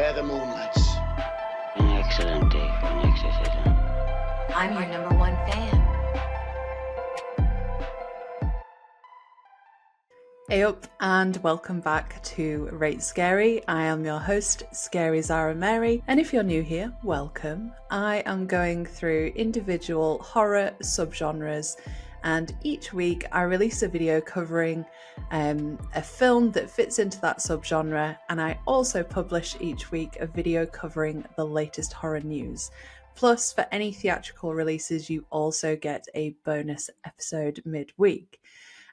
where the moon lights. An excellent day for an exorcism. I'm your number one fan. Hey up and welcome back to Rate Scary. I am your host, Scary Zara Mary, and if you're new here, welcome. I am going through individual horror subgenres, and each week I release a video covering a film that fits into that subgenre, and I also publish each week a video covering the latest horror news. Plus, for any theatrical releases, you also get a bonus episode midweek.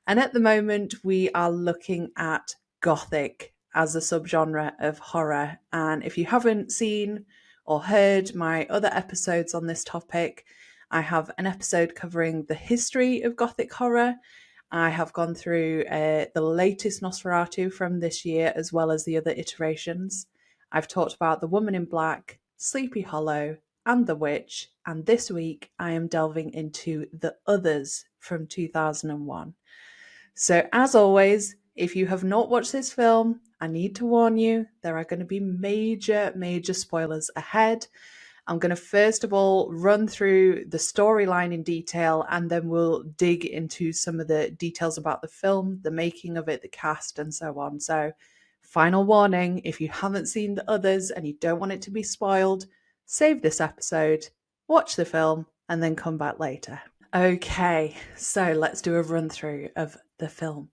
And at the moment, we are looking at Gothic as a subgenre of horror. And if you haven't seen or heard my other episodes on this topic, I have an episode covering the history of Gothic horror. I have gone through the latest Nosferatu from this year, as well as the other iterations. I've talked about The Woman in Black, Sleepy Hollow, and The Witch. And this week, I am delving into The Others from 2001. So as always, if you have not watched this film, I need to warn you, there are going to be major spoilers ahead. I'm going to first of all run through the storyline in detail, and then we'll dig into some of the details about the film, the making of it, the cast, and so on. So final warning, if you haven't seen The Others and you don't want it to be spoiled, save this episode, watch the film, and then come back later. Okay, so let's do a run through of the film.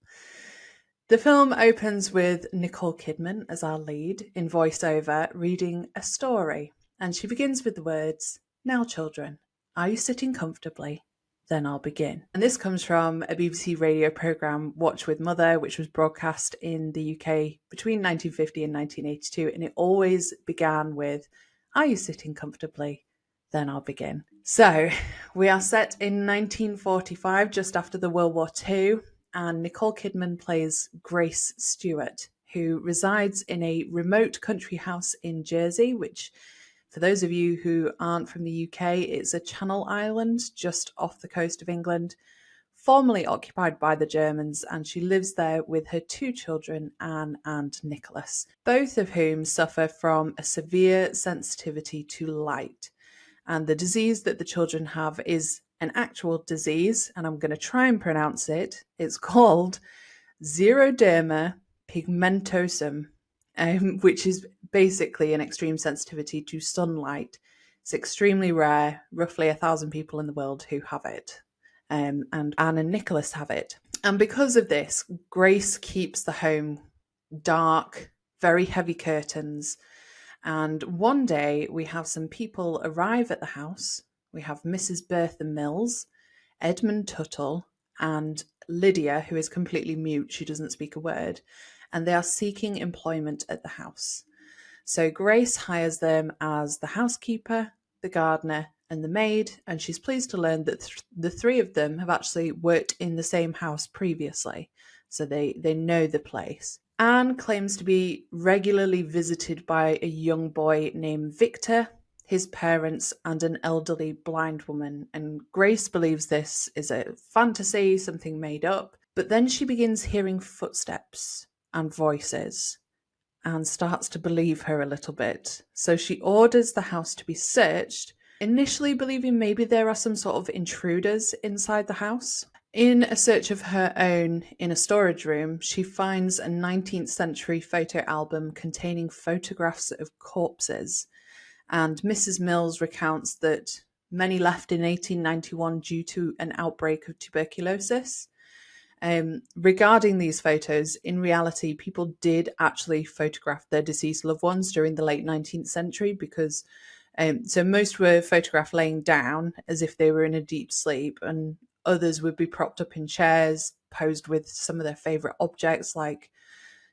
The film opens with Nicole Kidman as our lead in voiceover reading a story, and she begins with the words, "Now children, are you sitting comfortably? Then I'll begin." And this comes from a BBC radio programme, Watch with Mother, which was broadcast in the UK between 1950 and 1982, and it always began with, "Are you sitting comfortably? Then I'll begin." So we are set in 1945, just after the World War II, and Nicole Kidman plays Grace Stewart, who resides in a remote country house in Jersey, which, for those of you who aren't from the UK, it's a Channel island just off the coast of England, formerly occupied by the Germans, and she lives there with her two children, Anne and Nicholas, both of whom suffer from a severe sensitivity to light. And the disease that the children have is an actual disease, and I'm going to try and pronounce it. It's called xeroderma pigmentosum, which is basically an extreme sensitivity to sunlight. It's extremely rare, roughly 1,000 people in the world who have it, and Anne and Nicholas have it. And because of this, Grace keeps the home dark, very heavy curtains. And one day we have some people arrive at the house. We have Mrs. Bertha Mills, Edmund Tuttle, and Lydia, who is completely mute. She doesn't speak a word. And they are seeking employment at the house. So Grace hires them as the housekeeper, the gardener, and the maid. And she's pleased to learn that the three of them have actually worked in the same house previously. So they know the place. Anne claims to be regularly visited by a young boy named Victor, his parents, and an elderly blind woman. And Grace believes this is a fantasy, something made up. But then she begins hearing footsteps and voices and starts to believe her a little bit. So she orders the house to be searched, initially believing maybe there are some sort of intruders inside the house. In a search of her own in a storage room, she finds a 19th century photo album containing photographs of corpses. And Mrs. Mills recounts that many left in 1891 due to an outbreak of tuberculosis. Regarding these photos, in reality, people did actually photograph their deceased loved ones during the late 19th century because so most were photographed laying down as if they were in a deep sleep, and others would be propped up in chairs, posed with some of their favourite objects like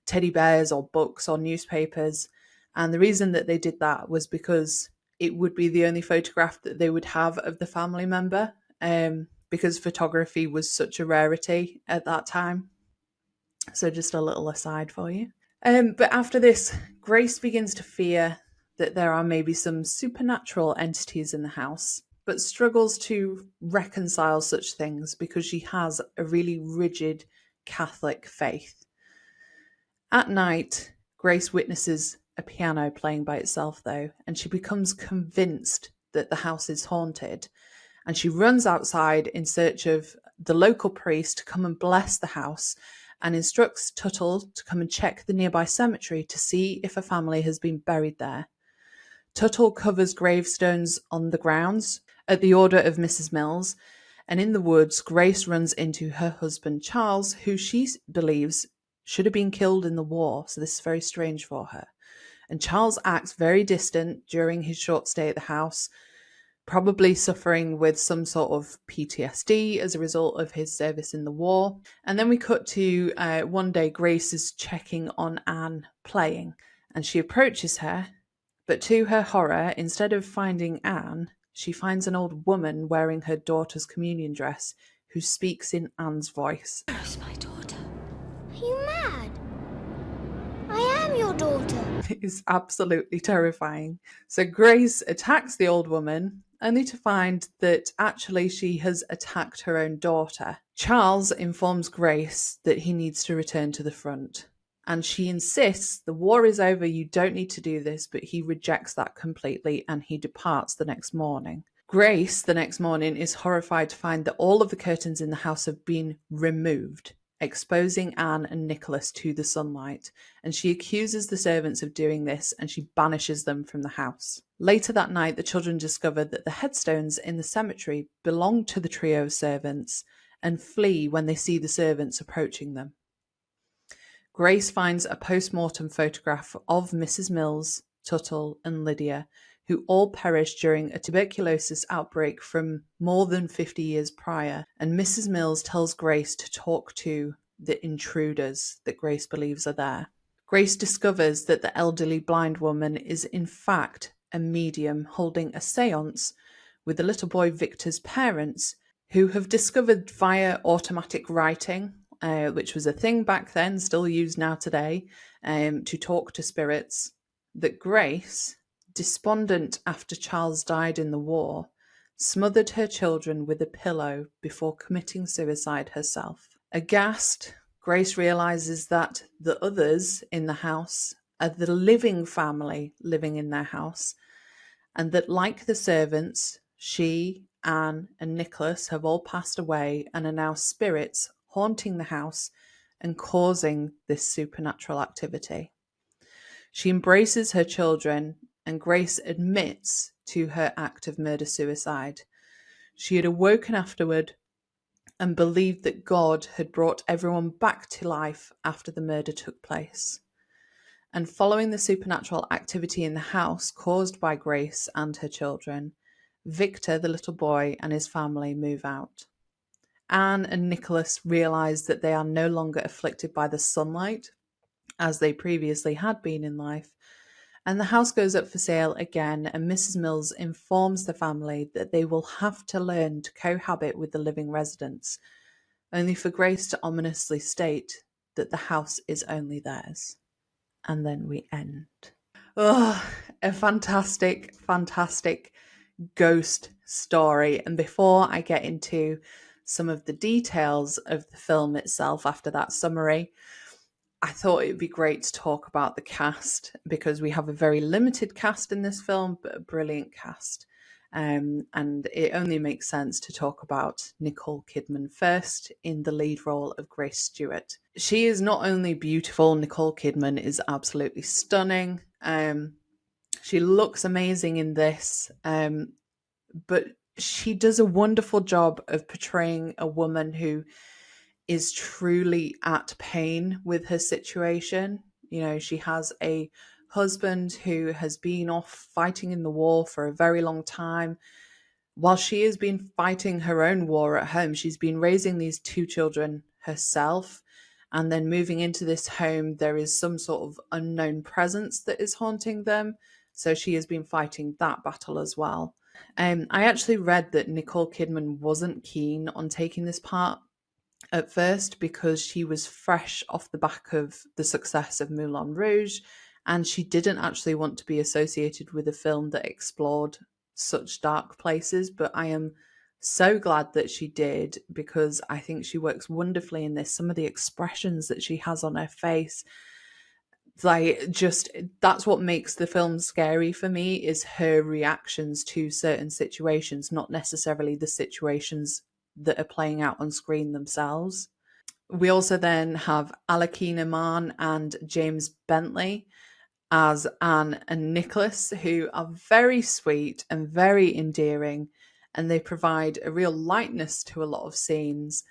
teddy bears or books or newspapers. And the reason that they did that was because it would be the only photograph that they would have of the family member, because photography was such a rarity at that time. So just a little aside for you. But after this, Grace begins to fear that there are maybe some supernatural entities in the house, but struggles to reconcile such things because she has a really rigid Catholic faith. At night, Grace witnesses a piano playing by itself, though, and she becomes convinced that the house is haunted. And she runs outside in search of the local priest to come and bless the house, and instructs Tuttle to come and check the nearby cemetery to see if a family has been buried there. Tuttle covers gravestones on the grounds at the order of Mrs. Mills, and in the woods, Grace runs into her husband Charles, who she believes should have been killed in the war, so this is very strange for her. And Charles acts very distant during his short stay at the house, probably suffering with some sort of PTSD as a result of his service in the war. And then we cut to one day Grace is checking on Anne playing, and she approaches her, but to her horror, instead of finding Anne, she finds an old woman wearing her daughter's communion dress who speaks in Anne's voice. Where's my daughter? Are you mad? I am your daughter. It is absolutely terrifying. So Grace attacks the old woman, only to find that actually she has attacked her own daughter. Charles informs Grace that he needs to return to the front, and she insists the war is over, you don't need to do this, but he rejects that completely and he departs the next morning. Grace, the next morning, is horrified to find that all of the curtains in the house have been removed, exposing Anne and Nicholas to the sunlight, and she accuses the servants of doing this and she banishes them from the house. Later that night, the children discover that the headstones in the cemetery belong to the trio of servants and flee when they see the servants approaching them. Grace finds a post-mortem photograph of Mrs. Mills, Tuttle, and Lydia, who all perished during a tuberculosis outbreak from more than 50 years prior, and Mrs. Mills tells Grace to talk to the intruders that Grace believes are there. Grace discovers that the elderly blind woman is in fact a medium holding a seance with the little boy Victor's parents, who have discovered via automatic writing, which was a thing back then, still used now today, to talk to spirits, that Grace, despondent after Charles died in the war, smothered her children with a pillow before committing suicide herself. Aghast, Grace realizes that the others in the house are the living family living in their house, and that like the servants, she, Anne, and Nicholas have all passed away and are now spirits haunting the house and causing this supernatural activity. She embraces her children, and Grace admits to her act of murder-suicide. She had awoken afterward and believed that God had brought everyone back to life after the murder took place. And following the supernatural activity in the house caused by Grace and her children, Victor, the little boy, and his family move out. Anne and Nicholas realise that they are no longer afflicted by the sunlight, as they previously had been in life, and the house goes up for sale again, and Mrs. Mills informs the family that they will have to learn to cohabit with the living residents, only for Grace to ominously state that the house is only theirs. And then we end. Oh, a fantastic, fantastic ghost story. And before I get into some of the details of the film itself after that summary, I thought it would be great to talk about the cast, because we have a very limited cast in this film, but a brilliant cast. And it only makes sense to talk about Nicole Kidman first in the lead role of Grace Stewart. She is not only beautiful, Nicole Kidman is absolutely stunning. She looks amazing in this, but she does a wonderful job of portraying a woman who is truly at pain with her situation. You know, she has a husband who has been off fighting in the war for a very long time. While she has been fighting her own war at home, she's been raising these two children herself. And then moving into this home, there is some sort of unknown presence that is haunting them. So she has been fighting that battle as well. I actually read that Nicole Kidman wasn't keen on taking this part at first because she was fresh off the back of the success of Moulin Rouge, and she didn't actually want to be associated with a film that explored such dark places. But I am so glad that she did, because I think she works wonderfully in this. Some of the expressions that she has on her face, like, just that's what makes the film scary for me, is her reactions to certain situations, not necessarily the situations that are playing out on screen themselves. We also then have Alakina Mann and James Bentley as Anne and Nicholas, who are very sweet and very endearing, and they provide a real lightness to a lot of scenes.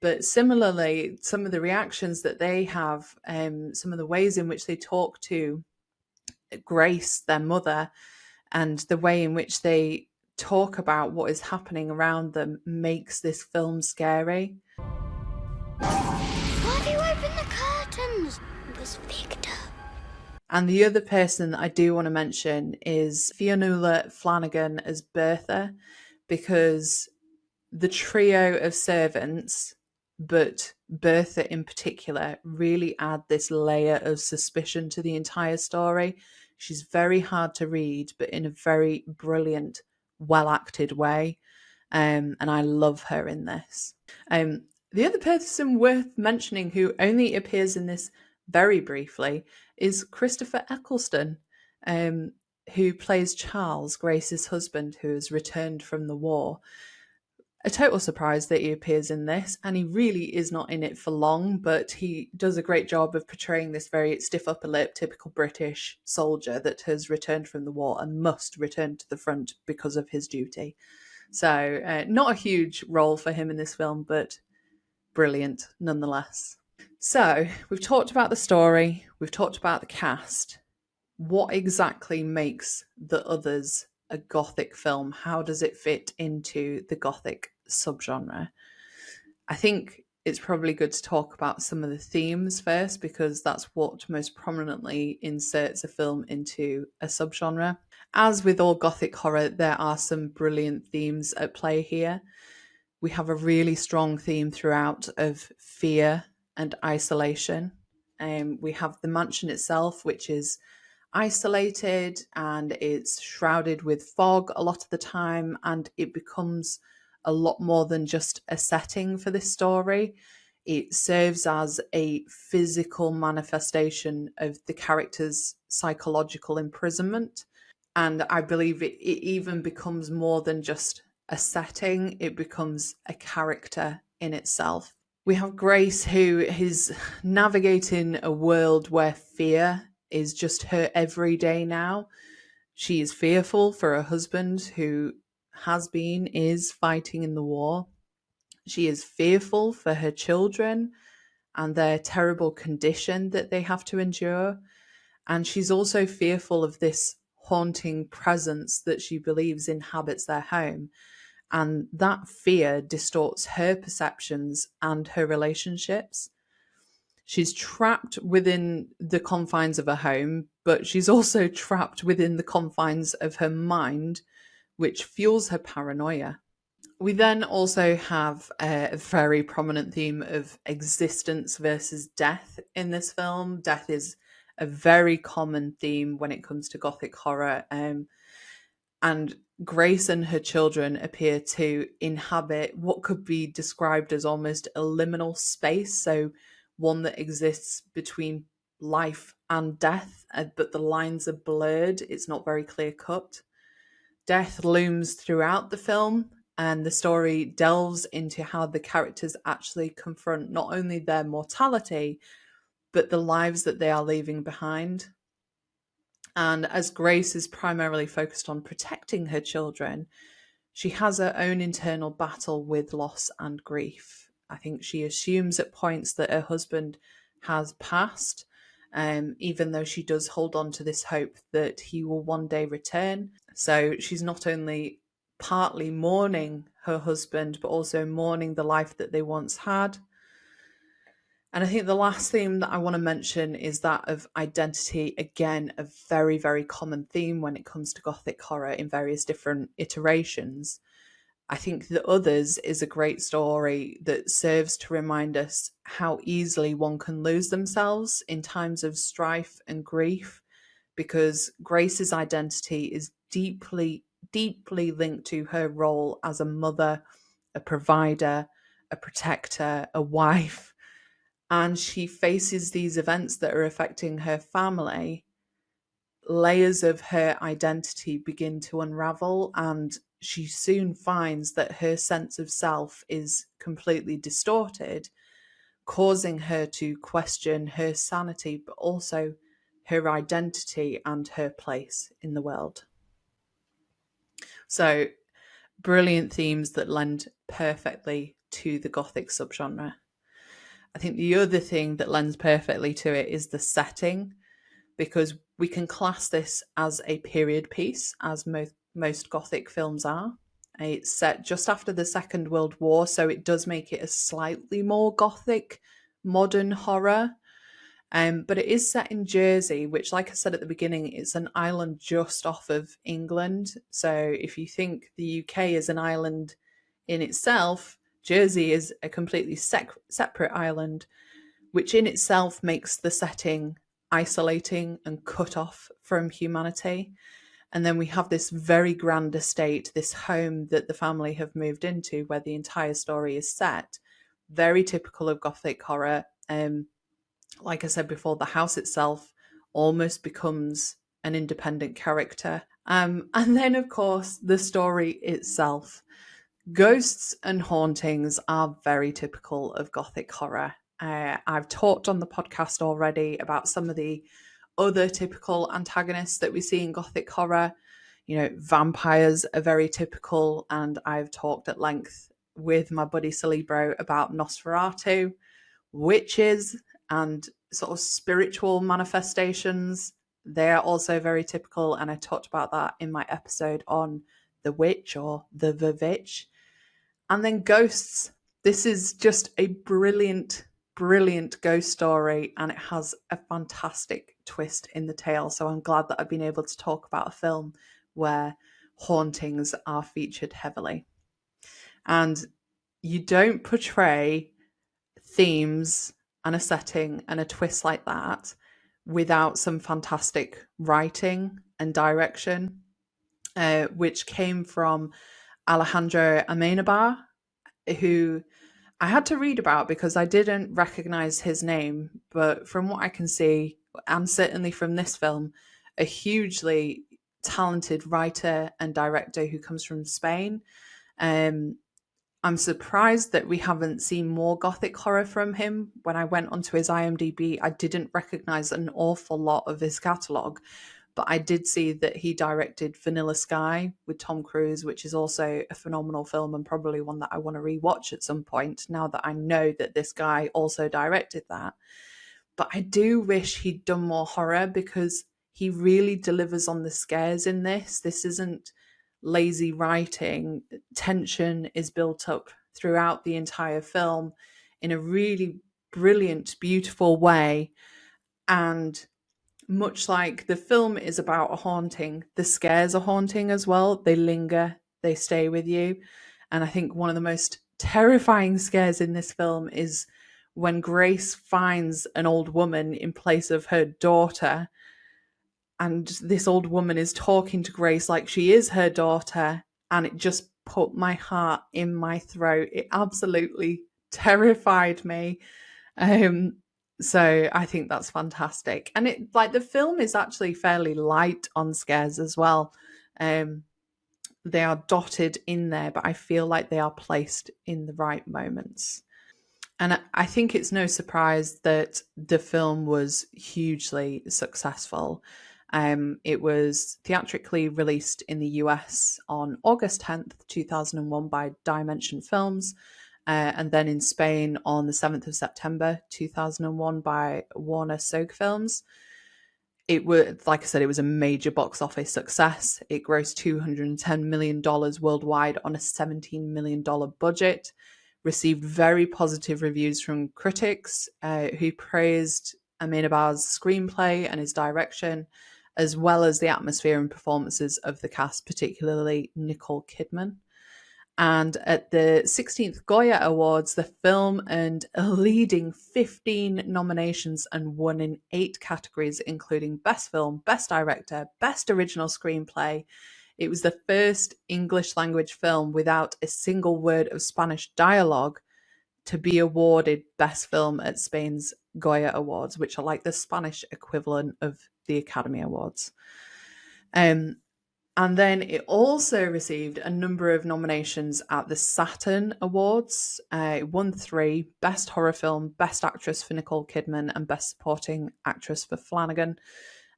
But similarly, some of the reactions that they have, some of the ways in which they talk to Grace, their mother, and the way in which they talk about what is happening around them makes this film scary. Why do you open the curtains? It was Victor. And the other person that I do want to mention is Fionnuala Flanagan as Bertha, because the trio of servants, but Bertha in particular, really add this layer of suspicion to the entire story. She's very hard to read, but in a very brilliant, well-acted way. And I love her in this. The other person worth mentioning who only appears in this very briefly is Christopher Eccleston, who plays Charles, Grace's husband, who has returned from the war. A total surprise that he appears in this, and he really is not in it for long, but he does a great job of portraying this very stiff upper lip, typical British soldier that has returned from the war and must return to the front because of his duty. So not a huge role for him in this film, but brilliant nonetheless. So we've talked about the story, we've talked about the cast. What exactly makes The Others a Gothic film? How does it fit into the Gothic subgenre? I think it's probably good to talk about some of the themes first, because that's what most prominently inserts a film into a subgenre. As with all Gothic horror, there are some brilliant themes at play here. We have a really strong theme throughout of fear and isolation. We have the mansion itself, which is isolated and it's shrouded with fog a lot of the time, and it becomes a lot more than just a setting for this story. It serves as a physical manifestation of the character's psychological imprisonment. And I believe it even becomes more than just a setting, it becomes a character in itself. We have Grace, who is navigating a world where fear is just her everyday now. She is fearful for her husband, who is fighting in the war. She is fearful for her children and their terrible condition that they have to endure. And she's also fearful of this haunting presence that she believes inhabits their home. And that fear distorts her perceptions and her relationships. She's trapped within the confines of her home, but she's also trapped within the confines of her mind, which fuels her paranoia. We then also have a very prominent theme of existence versus death in this film. Death is a very common theme when it comes to Gothic horror. And Grace and her children appear to inhabit what could be described as almost a liminal space, so one that exists between life and death, but the lines are blurred. It's not very clear cut. Death looms throughout the film, and the story delves into how the characters actually confront not only their mortality, but the lives that they are leaving behind. And as Grace is primarily focused on protecting her children, she has her own internal battle with loss and grief. I think she assumes at points that her husband has passed, even though she does hold on to this hope that he will one day return. So she's not only partly mourning her husband, but also mourning the life that they once had. And I think the last theme that I want to mention is that of identity. Again, a very, very common theme when it comes to Gothic horror in various different iterations. I think The Others is a great story that serves to remind us how easily one can lose themselves in times of strife and grief, because Grace's identity is deeply, deeply linked to her role as a mother, a provider, a protector, a wife. and she faces these events that are affecting her family, layers of her identity begin to unravel, and she soon finds that her sense of self is completely distorted, causing her to question her sanity, but also her identity and her place in the world. So, brilliant themes that lend perfectly to the Gothic subgenre. I think the other thing that lends perfectly to it is the setting, because we can class this as a period piece, as most Gothic films are. It's set just after the Second World War, so it does make it a slightly more Gothic, modern horror. But it is set in Jersey, which, like I said at the beginning, is an island just off of England. So if you think the UK is an island in itself, Jersey is a completely separate island, which in itself makes the setting isolating and cut off from humanity. And then we have this very grand estate, this home that the family have moved into, where the entire story is set. Very typical of Gothic horror. Like I said before, the house itself almost becomes an independent character. And then, of course, the story itself. Ghosts and hauntings are very typical of Gothic horror. I've talked on the podcast already about some of the other typical antagonists that we see in Gothic horror. You know, vampires are very typical, and I've talked at length with my buddy Celebro about Nosferatu, witches, and sort of spiritual manifestations. They are also very typical, and I talked about that in my episode on The Witch or The Vivitch. And then ghosts. This is just a brilliant, brilliant ghost story, and it has a fantastic twist in the tale. So I'm glad that I've been able to talk about a film where hauntings are featured heavily. And you don't portray themes and a setting and a twist like that without some fantastic writing and direction, which came from Alejandro Amenabar, who I had to read about because I didn't recognize his name, but from what I can see, and certainly from this film, a hugely talented writer and director who comes from Spain. I'm surprised that we haven't seen more Gothic horror from him. When I went onto his IMDb, I didn't recognize an awful lot of his catalogue, but I did see that he directed Vanilla Sky with Tom Cruise, which is also a phenomenal film and probably one that I want to rewatch at some point now that I know that this guy also directed that. But I do wish he'd done more horror, because he really delivers on the scares in this. This isn't lazy writing. Tension is built up throughout the entire film in a really brilliant, beautiful way. And much like the film is about a haunting, the scares are haunting as well. They linger, they stay with you. And I think one of the most terrifying scares in this film is when Grace finds an old woman in place of her daughter, and this old woman is talking to Grace like she is her daughter, and it just put my heart in my throat. It absolutely terrified me. So I think that's fantastic. And it, like, the film is actually fairly light on scares as well. They are dotted in there, but I feel like they are placed in the right moments. And I think it's no surprise that the film was hugely successful. It was theatrically released in the US on August 10th, 2001 by Dimension Films, and then in Spain on the 7th of September 2001 by Warner Sogue Films. It was, like I said, it was a major box office success. It grossed $210 million worldwide on a $17 million budget, received very positive reviews from critics who praised Amenabar's screenplay and his direction, as well as the atmosphere and performances of the cast, particularly Nicole Kidman. And at the 16th Goya Awards, the film earned a leading 15 nominations and won in 8 categories, including Best Film, Best Director, Best Original Screenplay. It was the first English language film without a single word of Spanish dialogue to be awarded Best Film at Spain's Goya Awards, which are like the Spanish equivalent of the Academy Awards. And then it also received a number of nominations at the Saturn Awards. It won 3: Best Horror Film, Best Actress for Nicole Kidman, and Best Supporting Actress for Flanagan.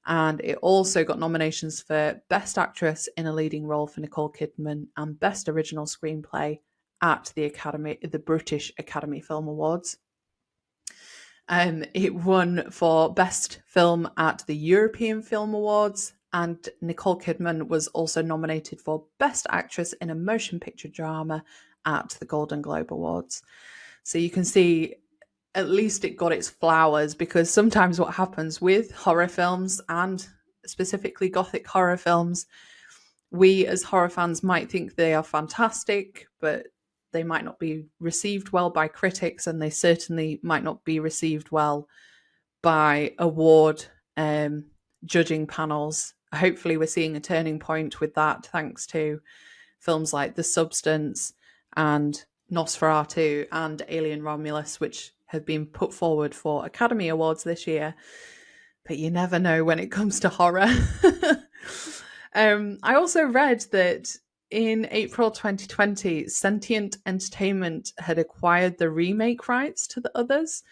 And it also got nominations for Best Actress in a Leading Role for Nicole Kidman and Best Original Screenplay at the British Academy Film Awards. It won for Best Film at the European Film Awards, and Nicole Kidman was also nominated for Best Actress in a Motion Picture Drama at the Golden Globe Awards. So you can see at least it got its flowers, because sometimes what happens with horror films, and specifically Gothic horror films, we as horror fans might think they are fantastic, but they might not be received well by critics, and they certainly might not be received well by award judging panels. Hopefully we're seeing a turning point with that, thanks to films like The Substance and Nosferatu and Alien Romulus, which have been put forward for Academy Awards this year. But you never know when it comes to horror. I also read that in April 2020, Sentient Entertainment had acquired the remake rights to The Others,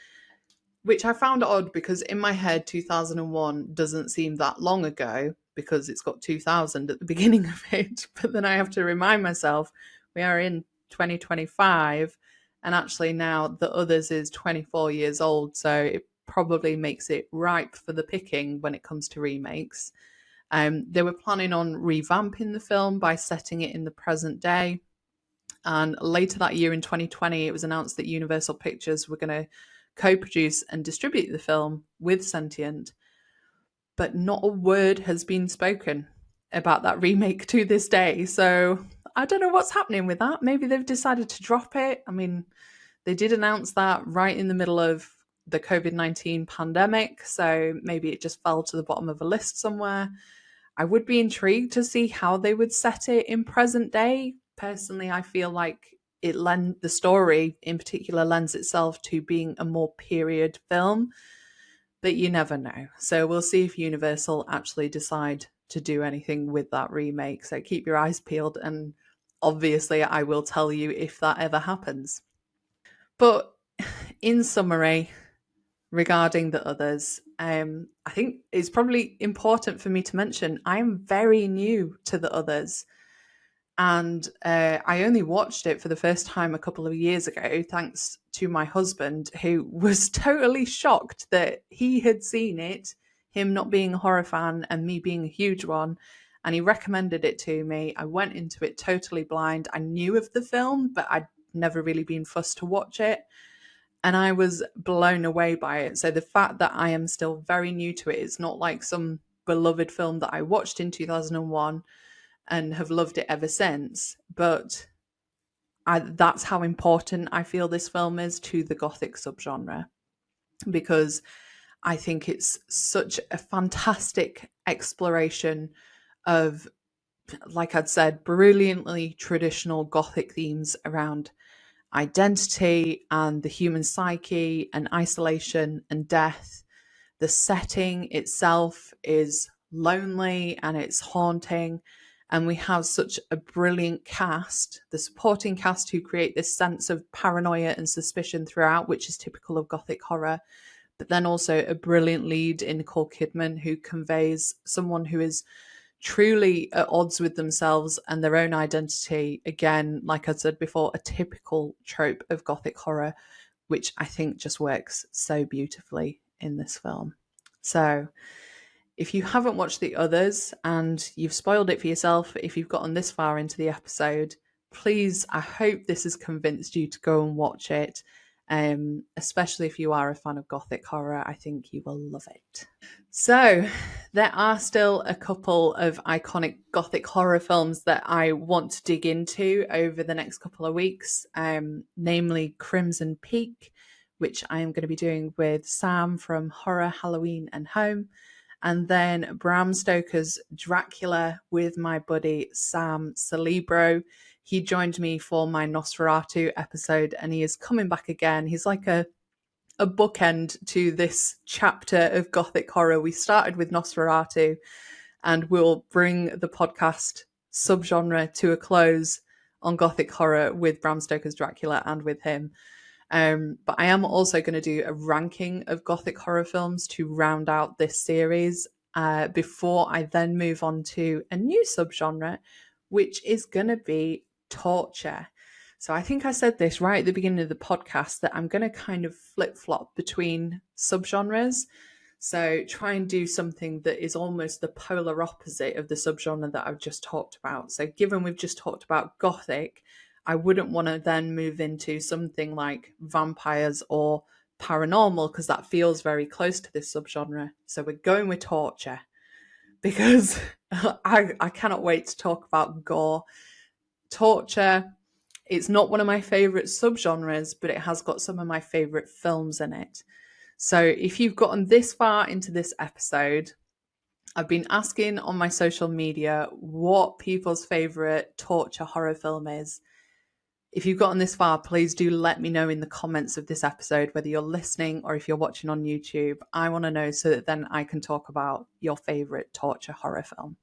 which I found odd because in my head 2001 doesn't seem that long ago, because it's got 2000 at the beginning of it. But then I have to remind myself we are in 2025, and actually now The Others is 24 years old, so it probably makes it ripe for the picking when it comes to remakes. They were planning on revamping the film by setting it in the present day. And later that year in 2020, it was announced that Universal Pictures were going to co-produce and distribute the film with Sentient. But not a word has been spoken about that remake to this day. So I don't know what's happening with that. Maybe they've decided to drop it. I mean, they did announce that right in the middle of the COVID-19 pandemic, so maybe it just fell to the bottom of a list somewhere. I would be intrigued to see how they would set it in present day. Personally, I feel like the story in particular lends itself to being a more period film, but you never know. So we'll see if Universal actually decide to do anything with that remake. So keep your eyes peeled, and obviously I will tell you if that ever happens. But in summary, regarding The Others, I think it's probably important for me to mention I am very new to The Others, and I only watched it for the first time a couple of years ago thanks to my husband, who was totally shocked that he had seen it, him not being a horror fan and me being a huge one, and he recommended it to me. I went into it totally blind. I knew of the film, but I'd never really been fussed to watch it. And I was blown away by it. So the fact that I am still very new to it, it's not like some beloved film that I watched in 2001 and have loved it ever since. But that's how important I feel this film is to the Gothic subgenre, because I think it's such a fantastic exploration of, like I'd said, brilliantly traditional Gothic themes around identity and the human psyche and isolation and death. The setting itself is lonely and it's haunting, and we have such a brilliant cast, the supporting cast, who create this sense of paranoia and suspicion throughout, which is typical of Gothic horror. But then also a brilliant lead in Nicole Kidman, who conveys someone who is truly at odds with themselves and their own identity. Again, like I said before, a typical trope of Gothic horror, which I think just works so beautifully in this film. So if you haven't watched The Others, and you've spoiled it for yourself if you've gotten this far into the episode, please, I hope this has convinced you to go and watch it. Especially if you are a fan of Gothic horror, I think you will love it. So there are still a couple of iconic Gothic horror films that I want to dig into over the next couple of weeks, namely Crimson Peak, which I am going to be doing with Sam from Horror, Halloween and Home, and then Bram Stoker's Dracula with my buddy Sam Celebro. He joined me for my Nosferatu episode, and he is coming back again. He's like a bookend to this chapter of Gothic horror. We started with Nosferatu, and we'll bring the podcast subgenre to a close on Gothic horror with Bram Stoker's Dracula and with him. But I am also going to do a ranking of Gothic horror films to round out this series before I then move on to a new subgenre, which is going to be torture. So I think I said this right at the beginning of the podcast that I'm going to kind of flip-flop between subgenres. So try and do something that is almost the polar opposite of the subgenre that I've just talked about. So given we've just talked about Gothic, I wouldn't want to then move into something like vampires or paranormal because that feels very close to this subgenre. So we're going with torture because I cannot wait to talk about gore. Torture, it's not one of my favourite subgenres, but it has got some of my favourite films in it. So if you've gotten this far into this episode, I've been asking on my social media what people's favourite torture horror film is. If you've gotten this far, please do let me know in the comments of this episode, whether you're listening or if you're watching on YouTube. I want to know so that then I can talk about your favourite torture horror film.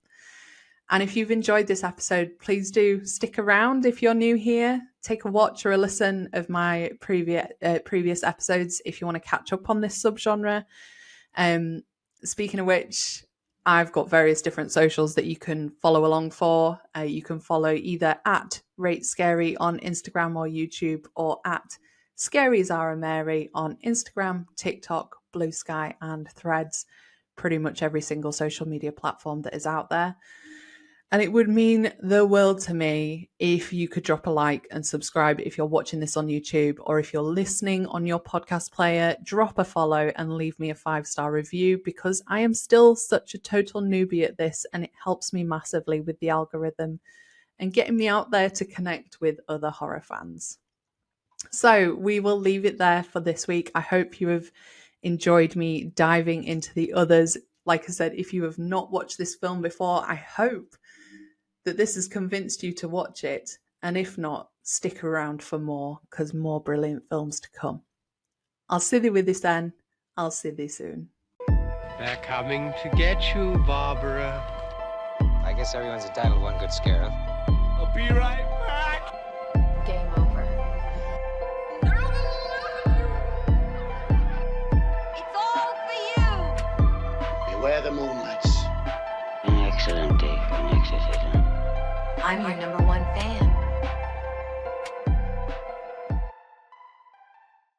And if you've enjoyed this episode, please do stick around. If you're new here, take a watch or a listen of my previous episodes if you want to catch up on this subgenre. Speaking of which, I've got various different socials that you can follow along for. You can follow either at Rate Scary on Instagram or YouTube, or at Scary Zara Mary on Instagram, TikTok, Blue Sky, and Threads. Pretty much every single social media platform that is out there. And it would mean the world to me if you could drop a like and subscribe if you're watching this on YouTube, or if you're listening on your podcast player, drop a follow and leave me a 5-star review, because I am still such a total newbie at this and it helps me massively with the algorithm and getting me out there to connect with other horror fans. So we will leave it there for this week. I hope you have enjoyed me diving into the others. Like I said, if you have not watched this film before, I hope that this has convinced you to watch it. And if not, stick around for more, because more brilliant films to come. I'll see you with this then. I'll see you soon. They're coming to get you, Barbara. I guess everyone's entitled to one good scare, huh? I'll be right back. Game over. It's all for you. Beware the moonlights. An excellent day for an exorcism. I'm your number one fan.